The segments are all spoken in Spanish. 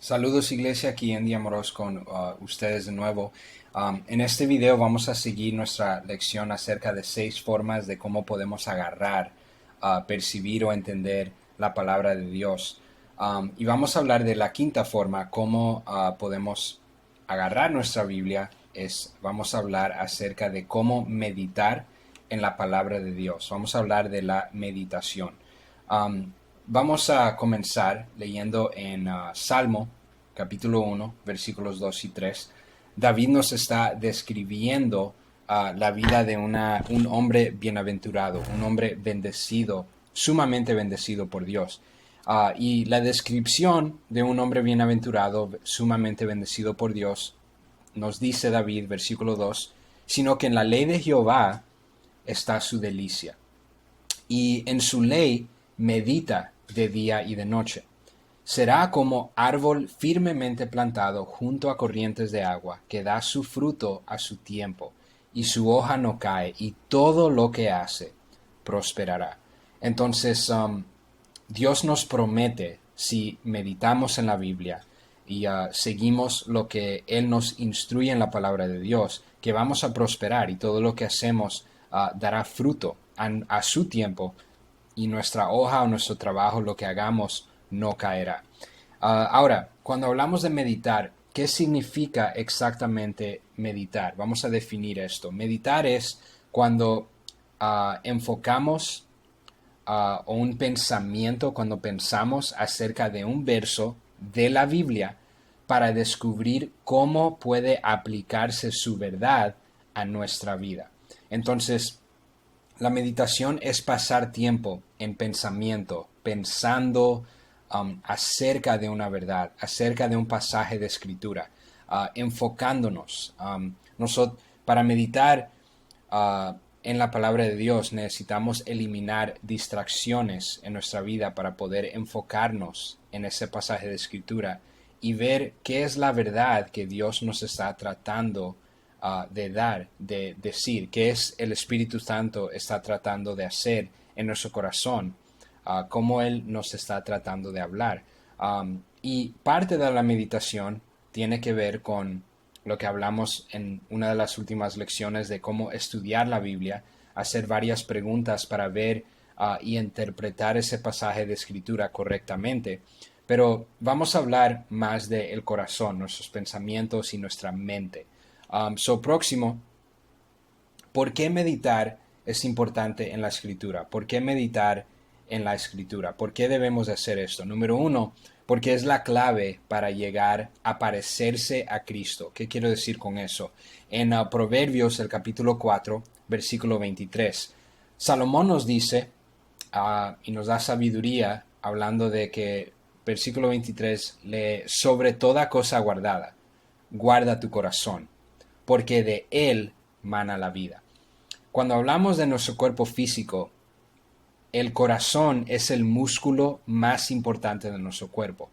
Saludos iglesia, aquí Andy Amorós con ustedes de nuevo. En este video vamos a seguir nuestra lección acerca de 6 formas de cómo podemos agarrar, percibir o entender la palabra de Dios. Y vamos a hablar de la quinta forma, cómo podemos agarrar nuestra Biblia. Vamos a hablar acerca de cómo meditar en la palabra de Dios. Vamos a hablar de la meditación. Um, Vamos a comenzar leyendo en Salmo capítulo 1, versículos 2 y 3. David nos está describiendo la vida de un hombre bienaventurado, un hombre bendecido, sumamente bendecido por Dios. Y la descripción de un hombre bienaventurado, sumamente bendecido por Dios, nos dice David, versículo 2, sino que en la ley de Jehová está su delicia, y en su ley medita de día y de noche. Será como árbol firmemente plantado junto a corrientes de agua, que da su fruto a su tiempo, y su hoja no cae, y todo lo que hace prosperará. Entonces, Dios nos promete, si meditamos en la Biblia y seguimos lo que Él nos instruye en la palabra de Dios, que vamos a prosperar y todo lo que hacemos dará fruto a su tiempo, y nuestra hoja o nuestro trabajo, lo que hagamos, no caerá. Ahora, cuando hablamos de meditar, ¿qué significa exactamente meditar? Vamos a definir esto. Meditar es cuando enfocamos o un pensamiento, cuando pensamos acerca de un verso de la Biblia para descubrir cómo puede aplicarse su verdad a nuestra vida. Entonces, la meditación es pasar tiempo en pensamiento, pensando acerca de una verdad, acerca de un pasaje de escritura, enfocándonos. Para meditar en la palabra de Dios necesitamos eliminar distracciones en nuestra vida para poder enfocarnos en ese pasaje de escritura y ver qué es la verdad que Dios nos está tratando de dar, de decir, qué es el Espíritu Santo está tratando de hacer en nuestro corazón, cómo Él nos está tratando de hablar. Y parte de la meditación tiene que ver con lo que hablamos en una de las últimas lecciones de cómo estudiar la Biblia, hacer varias preguntas para ver y interpretar ese pasaje de escritura correctamente. Pero vamos a hablar más del corazón, nuestros pensamientos y nuestra mente. Próximo, ¿por qué meditar es importante en la escritura? ¿Por qué meditar en la escritura? ¿Por qué debemos de hacer esto? Número 1, porque es la clave para llegar a parecerse a Cristo. ¿Qué quiero decir con eso? En Proverbios, el capítulo 4, versículo 23, Salomón nos dice y nos da sabiduría hablando de que, versículo 23, sobre toda cosa guardada, guarda tu corazón, porque de él mana la vida. Cuando hablamos de nuestro cuerpo físico, el corazón es el músculo más importante de nuestro cuerpo,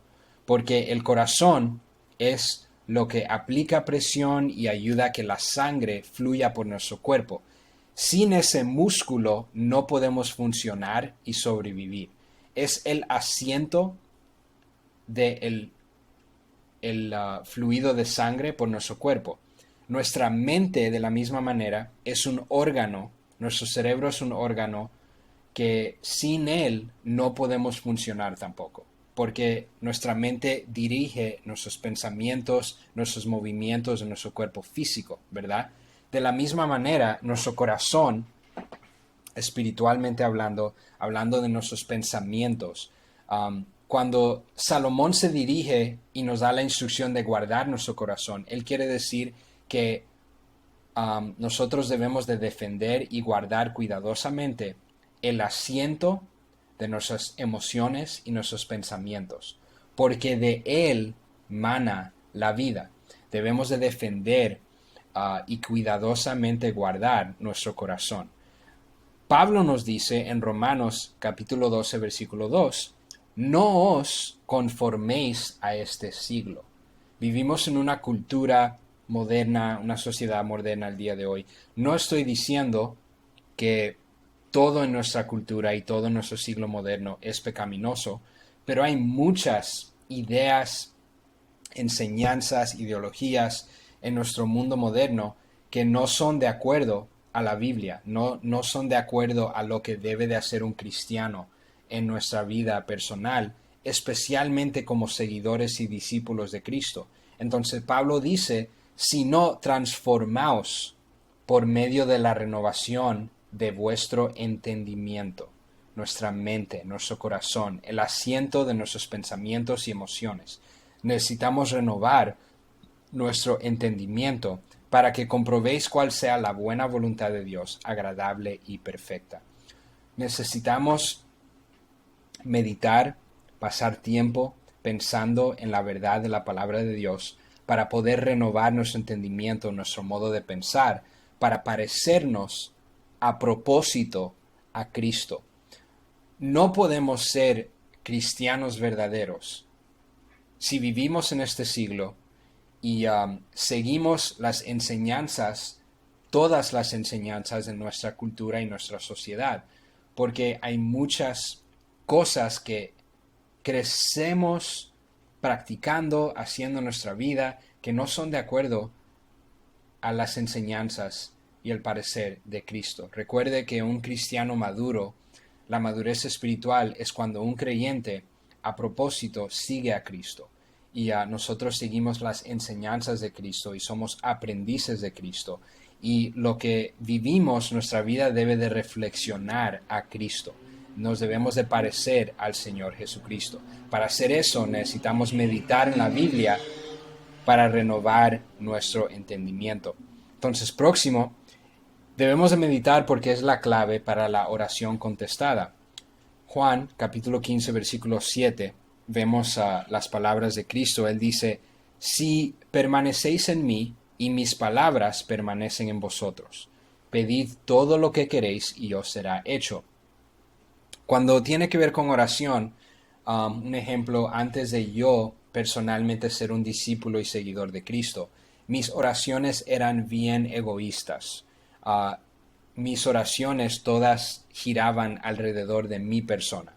porque el corazón es lo que aplica presión y ayuda a que la sangre fluya por nuestro cuerpo. Sin ese músculo no podemos funcionar y sobrevivir. Es el asiento del fluido de sangre por nuestro cuerpo. Nuestra mente, de la misma manera, es un órgano, nuestro cerebro es un órgano que sin él no podemos funcionar tampoco, porque nuestra mente dirige nuestros pensamientos, nuestros movimientos en nuestro cuerpo físico, ¿verdad? De la misma manera, nuestro corazón, espiritualmente hablando de nuestros pensamientos, cuando Salomón se dirige y nos da la instrucción de guardar nuestro corazón, él quiere decir que nosotros debemos de defender y guardar cuidadosamente el asiento de nuestras emociones y nuestros pensamientos, porque de él mana la vida. Debemos de defender y cuidadosamente guardar nuestro corazón. Pablo nos dice en Romanos capítulo 12, versículo 2, no os conforméis a este siglo. Vivimos en una cultura moderna, una sociedad moderna al día de hoy. No estoy diciendo que todo en nuestra cultura y todo en nuestro siglo moderno es pecaminoso, pero hay muchas ideas enseñanzas, ideologías en nuestro mundo moderno que no son de acuerdo a la Biblia, no son de acuerdo a lo que debe de hacer un cristiano en nuestra vida personal, especialmente como seguidores y discípulos de Cristo. Entonces Pablo dice, sino transformaos por medio de la renovación de vuestro entendimiento, nuestra mente, nuestro corazón, el asiento de nuestros pensamientos y emociones. Necesitamos renovar nuestro entendimiento para que comprobéis cuál sea la buena voluntad de Dios, agradable y perfecta. Necesitamos meditar, pasar tiempo pensando en la verdad de la palabra de Dios para poder renovar nuestro entendimiento, nuestro modo de pensar, para parecernos a propósito a Cristo. No podemos ser cristianos verdaderos si vivimos en este siglo y seguimos las enseñanzas, todas las enseñanzas de nuestra cultura y nuestra sociedad, porque hay muchas cosas que crecemos practicando, haciendo en nuestra vida, que no son de acuerdo a las enseñanzas y el parecer de Cristo. Recuerde que un cristiano maduro, la madurez espiritual es cuando un creyente a propósito sigue a Cristo y nosotros seguimos las enseñanzas de Cristo y somos aprendices de Cristo, y lo que vivimos, nuestra vida debe de reflexionar a Cristo. Nos debemos de parecer al Señor Jesucristo. Para hacer eso necesitamos meditar en la Biblia para renovar nuestro entendimiento. Entonces, próximo, debemos de meditar porque es la clave para la oración contestada. Juan, capítulo 15, versículo 7, vemos las palabras de Cristo. Él dice, si permanecéis en mí y mis palabras permanecen en vosotros, pedid todo lo que queréis y os será hecho. Cuando tiene que ver con oración, un ejemplo, antes de yo personalmente ser un discípulo y seguidor de Cristo, mis oraciones eran bien egoístas. Mis oraciones todas giraban alrededor de mi persona.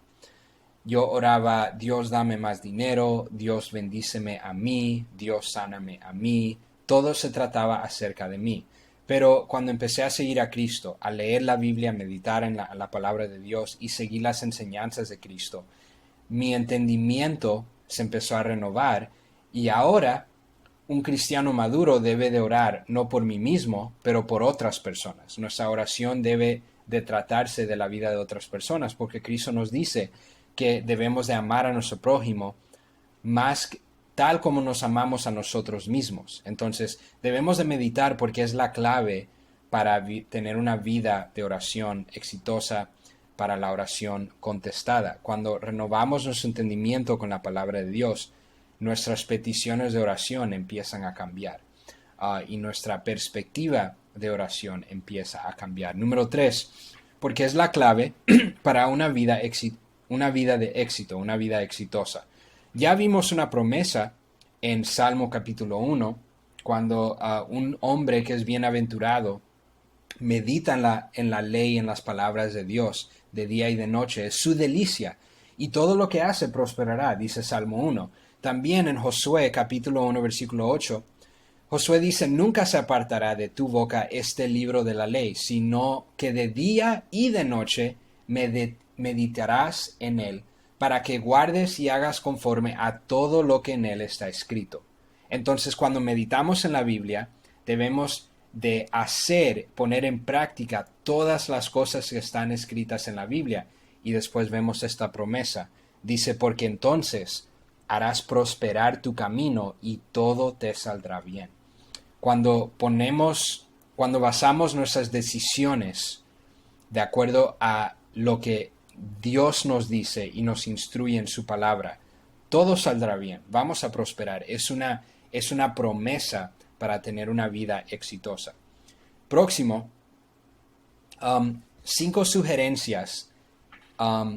Yo oraba, Dios dame más dinero, Dios bendíceme a mí, Dios sáname a mí. Todo se trataba acerca de mí. Pero cuando empecé a seguir a Cristo, a leer la Biblia, a meditar en la palabra de Dios y seguir las enseñanzas de Cristo, mi entendimiento se empezó a renovar, y ahora un cristiano maduro debe de orar no por mí mismo, pero por otras personas. Nuestra oración debe de tratarse de la vida de otras personas, porque Cristo nos dice que debemos de amar a nuestro prójimo más tal como nos amamos a nosotros mismos. Entonces debemos de meditar porque es la clave para tener una vida de oración exitosa, para la oración contestada. Cuando renovamos nuestro entendimiento con la palabra de Dios, nuestras peticiones de oración empiezan a cambiar, y nuestra perspectiva de oración empieza a cambiar. Número 3, porque es la clave para una vida de éxito, una vida exitosa. Ya vimos una promesa en Salmo capítulo 1, cuando un hombre que es bienaventurado medita en la ley, en las palabras de Dios, de día y de noche, es su delicia, y todo lo que hace prosperará, dice Salmo 1. También en Josué capítulo 1 versículo 8, Josué dice, nunca se apartará de tu boca este libro de la ley, sino que de día y de noche meditarás en él, para que guardes y hagas conforme a todo lo que en él está escrito. Entonces, cuando meditamos en la Biblia, debemos de poner en práctica todas las cosas que están escritas en la Biblia. Y después vemos esta promesa. Dice, porque entonces harás prosperar tu camino y todo te saldrá bien. Cuando basamos nuestras decisiones de acuerdo a lo que Dios nos dice y nos instruye en su palabra, todo saldrá bien, vamos a prosperar. Es una promesa para tener una vida exitosa. Próximo, 5 sugerencias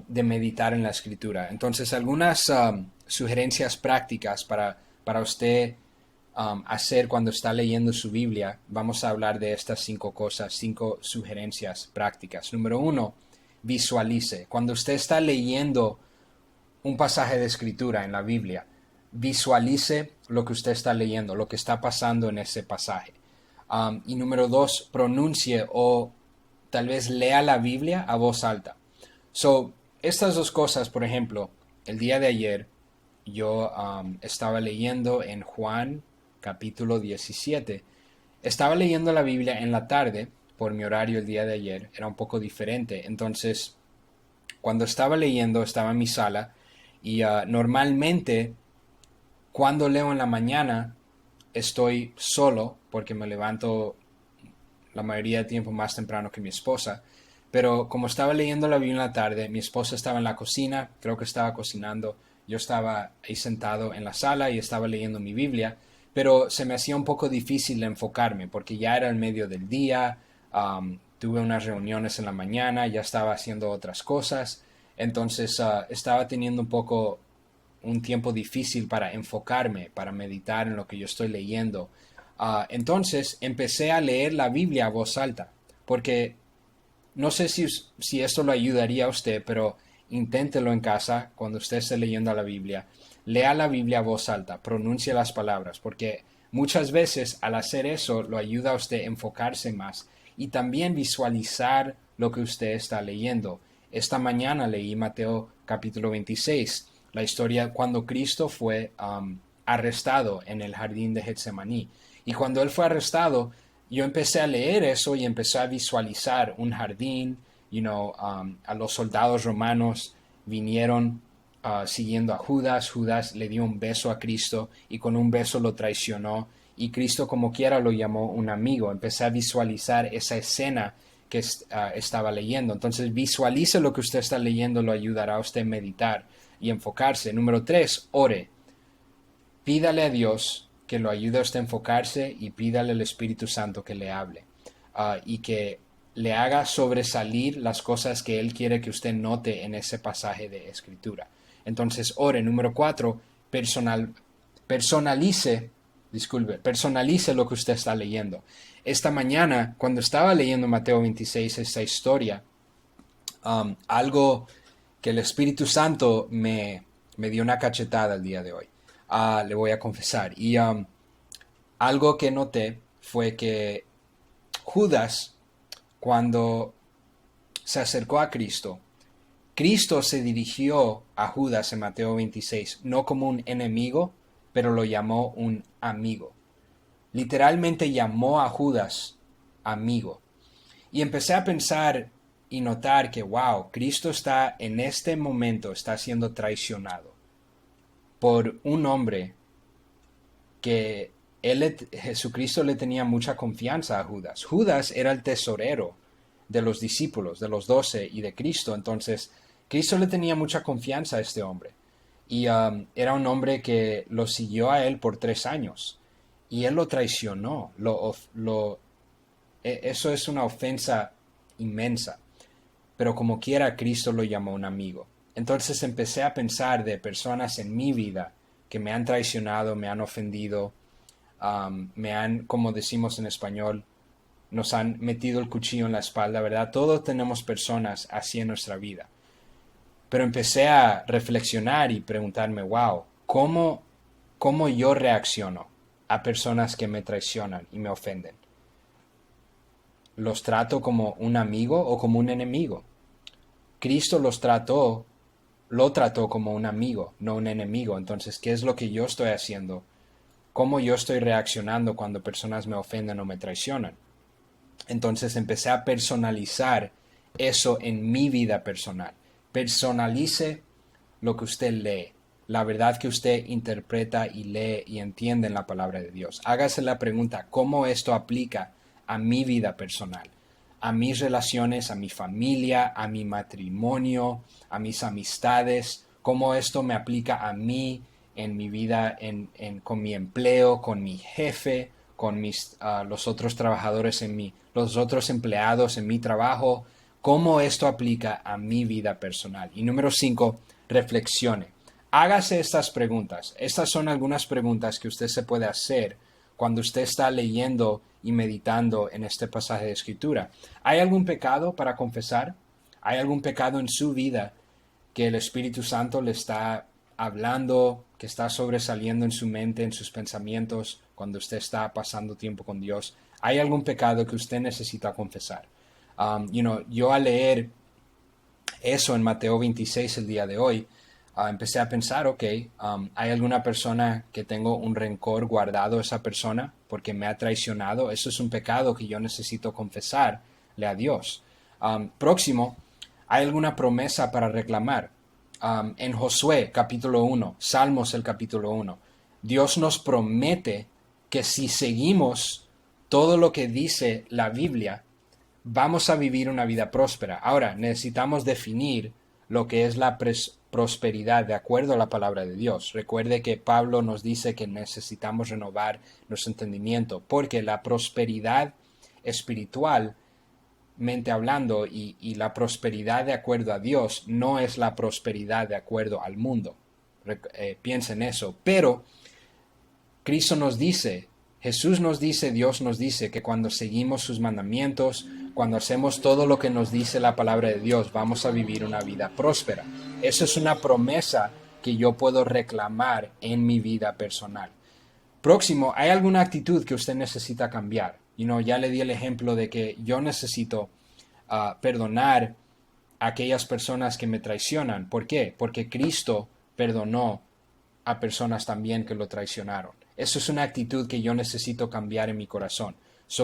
de meditar en la Escritura. Entonces, algunas sugerencias prácticas para usted hacer cuando está leyendo su Biblia. Vamos a hablar de estas 5 cosas, 5 sugerencias prácticas. Número 1, visualice. Cuando usted está leyendo un pasaje de Escritura en la Biblia, visualice lo que usted está leyendo, lo que está pasando en ese pasaje. Y número 2, pronuncie o tal vez lea la Biblia a voz alta. So, estas dos cosas, por ejemplo, el día de ayer yo estaba leyendo en Juan capítulo 17. Estaba leyendo la Biblia en la tarde, por mi horario el día de ayer, era un poco diferente. Entonces, cuando estaba leyendo, estaba en mi sala y normalmente cuando leo en la mañana estoy solo porque me levanto la mayoría del tiempo más temprano que mi esposa. Pero como estaba leyendo la Biblia en la tarde, mi esposa estaba en la cocina, creo que estaba cocinando, yo estaba ahí sentado en la sala y estaba leyendo mi Biblia, pero se me hacía un poco difícil enfocarme porque ya era el medio del día, tuve unas reuniones en la mañana, ya estaba haciendo otras cosas, entonces estaba teniendo un poco un tiempo difícil para enfocarme, para meditar en lo que yo estoy leyendo. Entonces empecé a leer la Biblia a voz alta, porque no sé si esto lo ayudaría a usted, pero inténtelo en casa cuando usted esté leyendo la Biblia. Lea la Biblia a voz alta, pronuncie las palabras, porque muchas veces al hacer eso lo ayuda a usted a enfocarse más y también visualizar lo que usted está leyendo. Esta mañana leí Mateo capítulo 26, la historia cuando Cristo fue arrestado en el jardín de Getsemaní. Y cuando él fue arrestado, yo empecé a leer eso y empecé a visualizar un jardín, a los soldados romanos vinieron siguiendo a Judas. Judas le dio un beso a Cristo y con un beso lo traicionó y Cristo como quiera lo llamó un amigo. Empecé a visualizar esa escena que estaba leyendo. Entonces visualice lo que usted está leyendo, lo ayudará a usted a meditar y enfocarse. Número 3, ore. Pídale a Dios que lo ayude a usted a enfocarse y pídale al Espíritu Santo que le hable y que le haga sobresalir las cosas que Él quiere que usted note en ese pasaje de Escritura. Entonces, ore. Número 4, personalice lo que usted está leyendo. Esta mañana, cuando estaba leyendo Mateo 26, esta historia, algo que el Espíritu Santo me dio una cachetada el día de hoy. Le voy a confesar. Y algo que noté fue que Judas, cuando se acercó a Cristo, Cristo se dirigió a Judas en Mateo 26, no como un enemigo, pero lo llamó un amigo. Literalmente llamó a Judas amigo. Y empecé a pensar y notar que, wow, Cristo está en este momento, está siendo traicionado por un hombre que Jesucristo le tenía mucha confianza a Judas. Judas era el tesorero de los discípulos, de los 12 y de Cristo. Entonces, Cristo le tenía mucha confianza a este hombre. Y era un hombre que lo siguió a él por 3 años. Y él lo traicionó. Eso es una ofensa inmensa. Pero como quiera, Cristo lo llamó un amigo. Entonces empecé a pensar de personas en mi vida que me han traicionado, me han ofendido, me han, como decimos en español, nos han metido el cuchillo en la espalda, ¿verdad? Todos tenemos personas así en nuestra vida. Pero empecé a reflexionar y preguntarme, wow, ¿cómo yo reacciono a personas que me traicionan y me ofenden? ¿Los trato como un amigo o como un enemigo? Cristo lo trató como un amigo, no un enemigo. Entonces, ¿qué es lo que yo estoy haciendo? ¿Cómo yo estoy reaccionando cuando personas me ofenden o me traicionan? Entonces empecé a personalizar eso en mi vida personal. Personalice lo que usted lee, la verdad que usted interpreta y lee y entiende en la palabra de Dios. Hágase la pregunta, ¿cómo esto aplica a mi vida personal? A mis relaciones, a mi familia, a mi matrimonio, a mis amistades, cómo esto me aplica a mí en mi vida, con mi empleo, con mi jefe, con los otros trabajadores los otros empleados en mi trabajo, cómo esto aplica a mi vida personal. Y número 5, reflexione. Hágase estas preguntas. Estas son algunas preguntas que usted se puede hacer cuando usted está leyendo y meditando en este pasaje de Escritura. ¿Hay algún pecado para confesar? ¿Hay algún pecado en su vida que el Espíritu Santo le está hablando, que está sobresaliendo en su mente, en sus pensamientos, cuando usted está pasando tiempo con Dios, hay algún pecado que usted necesita confesar. Yo al leer eso en Mateo 26 el día de hoy, empecé a pensar, ok, ¿hay alguna persona que tengo un rencor guardado a esa persona porque me ha traicionado? Eso es un pecado que yo necesito confesarle a Dios. Próximo, ¿hay alguna promesa para reclamar? En Josué capítulo 1, Salmos el capítulo 1, Dios nos promete que si seguimos todo lo que dice la Biblia, vamos a vivir una vida próspera. Ahora, necesitamos definir lo que es la prosperidad de acuerdo a la palabra de Dios. Recuerde que Pablo nos dice que necesitamos renovar nuestro entendimiento, porque la prosperidad espiritual, mente hablando, y la prosperidad de acuerdo a Dios no es la prosperidad de acuerdo al mundo. Piensa en eso. Pero Cristo nos dice, Jesús nos dice, Dios nos dice que cuando seguimos sus mandamientos, cuando hacemos todo lo que nos dice la palabra de Dios, vamos a vivir una vida próspera. Eso es una promesa que yo puedo reclamar en mi vida personal. Próximo, ¿hay alguna actitud que usted necesita cambiar? Ya le di el ejemplo de que yo necesito perdonar a aquellas personas que me traicionan. ¿Por qué? Porque Cristo perdonó a personas también que lo traicionaron. Eso es una actitud que yo necesito cambiar en mi corazón.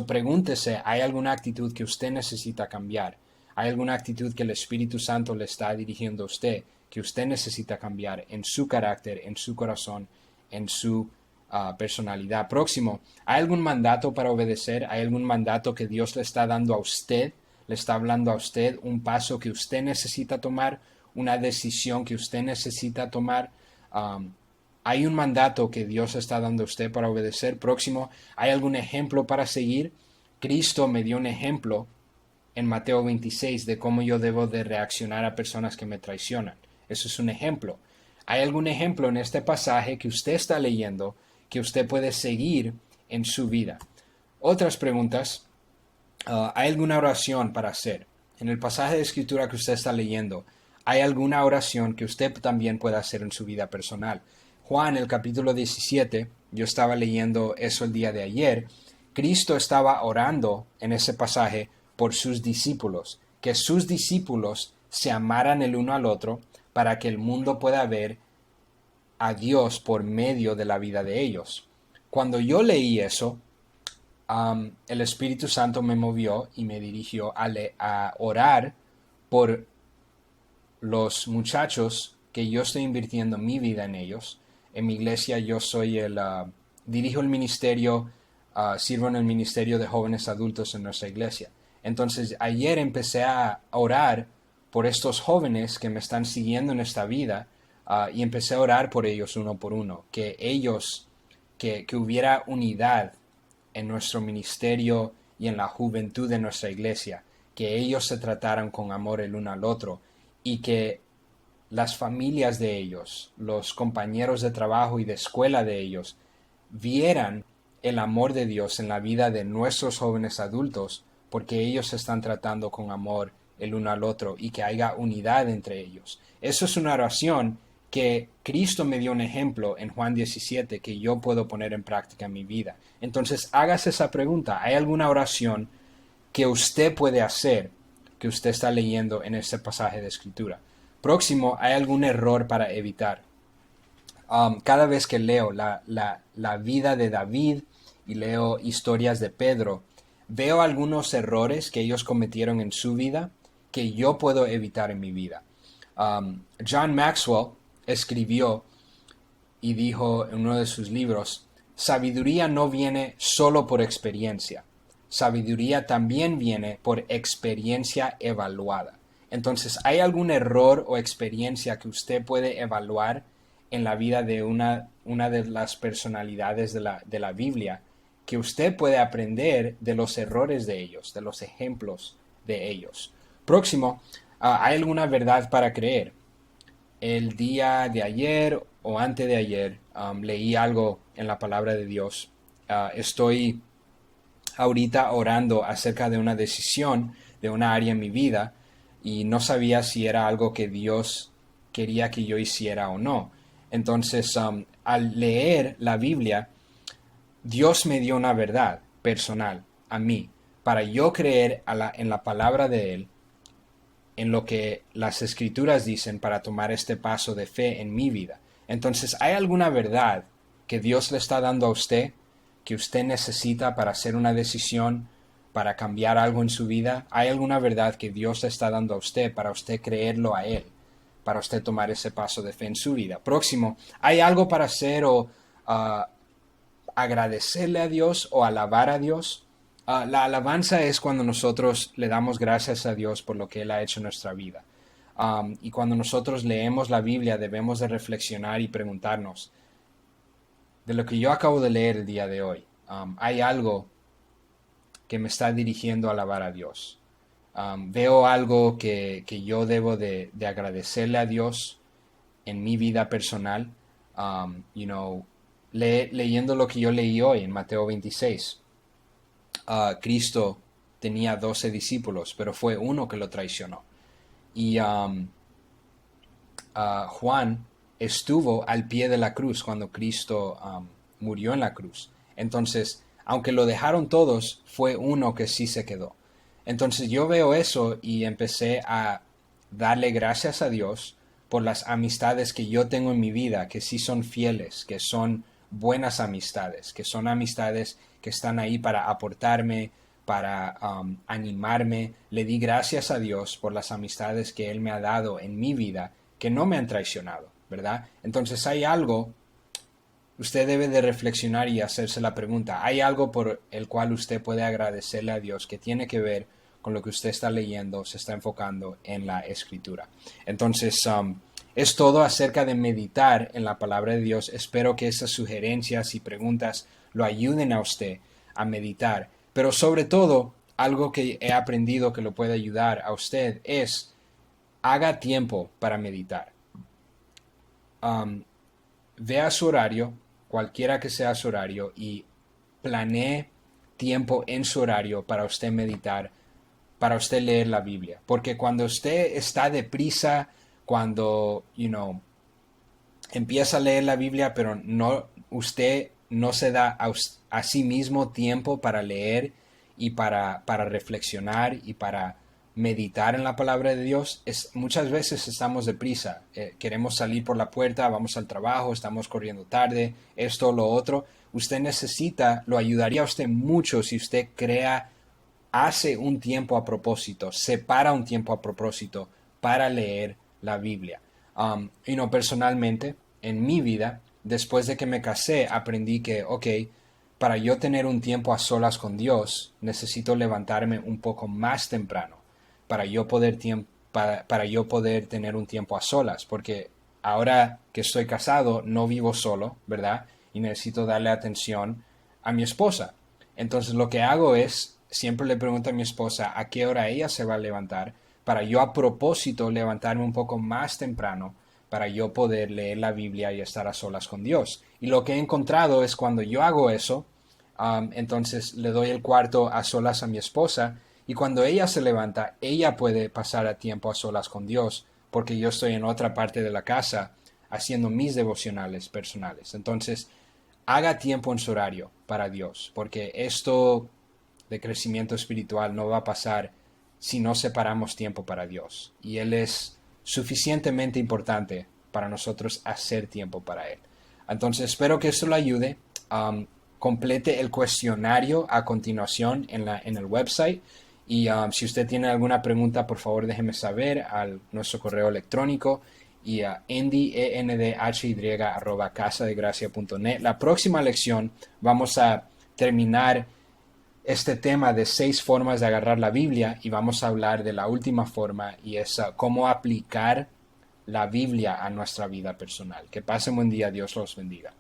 Pregúntese, ¿hay alguna actitud que usted necesita cambiar? ¿Hay alguna actitud que el Espíritu Santo le está dirigiendo a usted, que usted necesita cambiar en su carácter, en su corazón, en su personalidad? Próximo, ¿hay algún mandato para obedecer? ¿Hay algún mandato que Dios le está dando a usted? ¿Le está hablando a usted un paso que usted necesita tomar? ¿Una decisión que usted necesita tomar? ¿Hay un mandato que Dios está dando a usted para obedecer? Próximo, ¿hay algún ejemplo para seguir? Cristo me dio un ejemplo en Mateo 26 de cómo yo debo de reaccionar a personas que me traicionan. Eso es un ejemplo. ¿Hay algún ejemplo en este pasaje que usted está leyendo que usted puede seguir en su vida? Otras preguntas. ¿Hay alguna oración para hacer? En el pasaje de escritura que usted está leyendo, ¿hay alguna oración que usted también pueda hacer en su vida personal? Juan, el capítulo 17, yo estaba leyendo eso el día de ayer. Cristo estaba orando en ese pasaje por sus discípulos, que sus discípulos se amaran el uno al otro para que el mundo pueda ver a Dios por medio de la vida de ellos. Cuando yo leí eso, el Espíritu Santo me movió y me dirigió a orar por los muchachos que yo estoy invirtiendo mi vida en ellos. En mi iglesia yo soy dirijo el ministerio, sirvo en el ministerio de jóvenes adultos en nuestra iglesia. Entonces ayer empecé a orar por estos jóvenes que me están siguiendo en esta vida y empecé a orar por ellos uno por uno, que hubiera unidad en nuestro ministerio y en la juventud de nuestra iglesia, que ellos se trataran con amor el uno al otro y que las familias de ellos, los compañeros de trabajo y de escuela de ellos, vieran el amor de Dios en la vida de nuestros jóvenes adultos, porque ellos se están tratando con amor el uno al otro y que haya unidad entre ellos. Eso es una oración que Cristo me dio un ejemplo en Juan 17 que yo puedo poner en práctica en mi vida. Entonces, hágase esa pregunta. ¿Hay alguna oración que usted puede hacer que usted está leyendo en este pasaje de Escritura? Próximo, ¿hay algún error para evitar? Cada vez que leo la vida de David y leo historias de Pedro, veo algunos errores que ellos cometieron en su vida que yo puedo evitar en mi vida. John Maxwell escribió y dijo en uno de sus libros, sabiduría no viene solo por experiencia, sabiduría también viene por experiencia evaluada. Entonces, ¿hay algún error o experiencia que usted puede evaluar en la vida de una de las personalidades de la Biblia que usted puede aprender de los errores de ellos, de los ejemplos de ellos? Próximo, ¿hay alguna verdad para creer? El día de ayer o antes de ayer leí algo en la palabra de Dios. Estoy ahorita orando acerca de una decisión de una área en mi vida y no sabía si era algo que Dios quería que yo hiciera o no. Entonces, al leer la Biblia, Dios me dio una verdad personal a mí, para yo creer en la palabra de Él, en lo que las escrituras dicen para tomar este paso de fe en mi vida. Entonces, ¿hay alguna verdad que Dios le está dando a usted que usted necesita para hacer una decisión, para cambiar algo en su vida? ¿Hay alguna verdad que Dios le está dando a usted para usted creerlo a Él, para usted tomar ese paso de fe en su vida? Próximo, ¿hay algo para hacer o agradecerle a Dios o alabar a Dios? La alabanza es cuando nosotros le damos gracias a Dios por lo que Él ha hecho en nuestra vida. Y cuando nosotros leemos la Biblia debemos de reflexionar y preguntarnos, de lo que yo acabo de leer el día de hoy, ¿hay algo que me está dirigiendo a alabar a Dios? ¿Veo algo que yo debo de agradecerle a Dios en mi vida personal? Leyendo lo que yo leí hoy en Mateo 26. Cristo tenía 12 discípulos, pero fue uno que lo traicionó. Y Juan estuvo al pie de la cruz cuando Cristo murió en la cruz. Entonces, aunque lo dejaron todos, fue uno que sí se quedó. Entonces yo veo eso y empecé a darle gracias a Dios por las amistades que yo tengo en mi vida, que sí son fieles, que son buenas amistades, que son amistades que están ahí para aportarme, para animarme. Le di gracias a Dios por las amistades que Él me ha dado en mi vida, que no me han traicionado, ¿verdad? Entonces hay algo, usted debe de reflexionar y hacerse la pregunta, ¿hay algo por el cual usted puede agradecerle a Dios que tiene que ver con lo que usted está leyendo, se está enfocando en la Escritura? Entonces, es todo acerca de meditar en la palabra de Dios. Espero que esas sugerencias y preguntas lo ayuden a usted a meditar. Pero sobre todo, algo que he aprendido que lo puede ayudar a usted es haga tiempo para meditar. Vea su horario, cualquiera que sea su horario, y planee tiempo en su horario para usted meditar, para usted leer la Biblia. Porque cuando usted está deprisa, cuando, empieza a leer la Biblia, pero usted no se da a sí mismo tiempo para leer y para reflexionar y para meditar en la palabra de Dios, muchas veces estamos deprisa, queremos salir por la puerta, vamos al trabajo, estamos corriendo tarde, esto, lo otro. Usted lo ayudaría a usted mucho si usted hace un tiempo a propósito, separa un tiempo a propósito para leer la Biblia. Personalmente, en mi vida, después de que me casé, aprendí que, para yo tener un tiempo a solas con Dios, necesito levantarme un poco más temprano para yo poder tener un tiempo a solas, porque ahora que estoy casado no vivo solo, ¿verdad? Y necesito darle atención a mi esposa. Entonces lo que hago es, siempre le pregunto a mi esposa a qué hora ella se va a levantar, para yo a propósito levantarme un poco más temprano, para yo poder leer la Biblia y estar a solas con Dios. Y lo que he encontrado es cuando yo hago eso, entonces le doy el cuarto a solas a mi esposa, y cuando ella se levanta, ella puede pasar a tiempo a solas con Dios, porque yo estoy en otra parte de la casa haciendo mis devocionales personales. Entonces, haga tiempo en su horario para Dios, porque esto de crecimiento espiritual no va a pasar si no separamos tiempo para Dios. Y Él es suficientemente importante para nosotros hacer tiempo para Él. Entonces, espero que esto lo ayude. Complete el cuestionario a continuación en el website. Y si usted tiene alguna pregunta, por favor déjeme saber a nuestro correo electrónico y a endhy@casadegracia.net. La próxima lección vamos a terminar este tema de 6 formas de agarrar la Biblia y vamos a hablar de la última forma y es cómo aplicar la Biblia a nuestra vida personal. Que pasen buen día, Dios los bendiga.